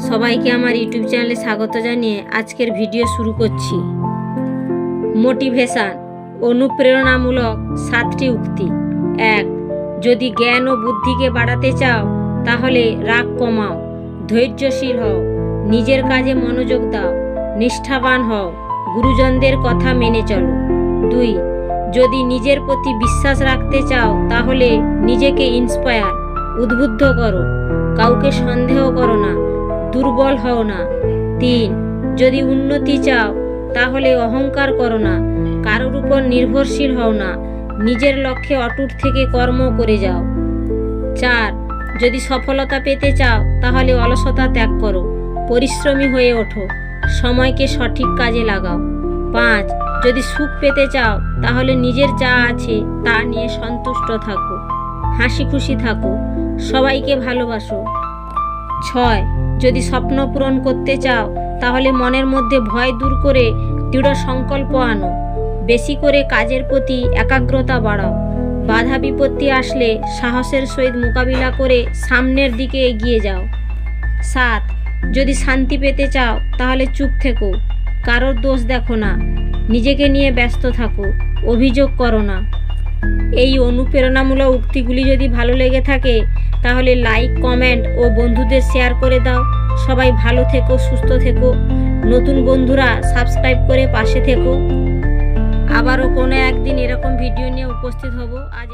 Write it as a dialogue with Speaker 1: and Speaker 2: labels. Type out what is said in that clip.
Speaker 1: সবাইকে আমার ইউটিউব চ্যানেলে স্বাগত জানিয়ে আজকের ভিডিও শুরু করছি। মোটিভেশন অনুপ্রেরণামূলক 7টি উক্তি। 1. যদি জ্ঞান ও বুদ্ধিকে বাড়াতে চাও তাহলে রাগ কমাও, ধৈর্যশীল হও, নিজের কাজে মনোযোগ দাও, নিষ্ঠাবান হও, গুরুজনদের কথা মেনে চলো। 2. যদি নিজের প্রতি বিশ্বাস রাখতে চাও তাহলে নিজেকে ইন্সপায়ার উদ্বুদ্ধ করো, কাউকে সন্দেহ করো না, দুর্বল হও না। 3. যদি উন্নতি চাও তাহলে অহংকার করো না, কারোর উপর নির্ভরশীল হও না, নিজের লক্ষ্যে অটুট থেকে কর্ম করে যাও। 4. যদি সফলতা পেতে চাও তাহলে অলসতা ত্যাগ করো, পরিশ্রমী হয়ে ওঠো, সময়কে সঠিক কাজে লাগাও। 5. যদি সুখ পেতে চাও তাহলে নিজের যা আছে তা নিয়ে সন্তুষ্ট থাকো, হাসি খুশি থাকো, সবাইকে ভালোবাসো। 6. যদি স্বপ্ন পূরণ করতে চাও তাহলে মনের মধ্যে ভয় দূর করে দৃঢ় সংকল্প আনো, বেশি করে কাজের প্রতি একাগ্রতা বাড়াও, বাধা বিপত্তি আসলে সাহসের সহিত মোকাবিলা করে সামনের দিকে এগিয়ে যাও। 7. যদি শান্তি পেতে চাও তাহলে চুপ থেকো, কারোর দোষ দেখো না, নিজেকে নিয়ে ব্যস্ত থাকো, অভিযোগ করো না। এই অনুপ্রেরণামূলক উক্তিগুলি যদি ভালো লেগে থাকে তাহলে লাইক, কমেন্ট ও বন্ধুদের শেয়ার করে দাও। সবাই ভালো থেকো, সুস্থ থেকো। নতুন বন্ধুরা সাবস্ক্রাইব করে পাশে থেকো। আবারও কোনো একদিন এরকম ভিডিও নিয়ে উপস্থিত হব। আজ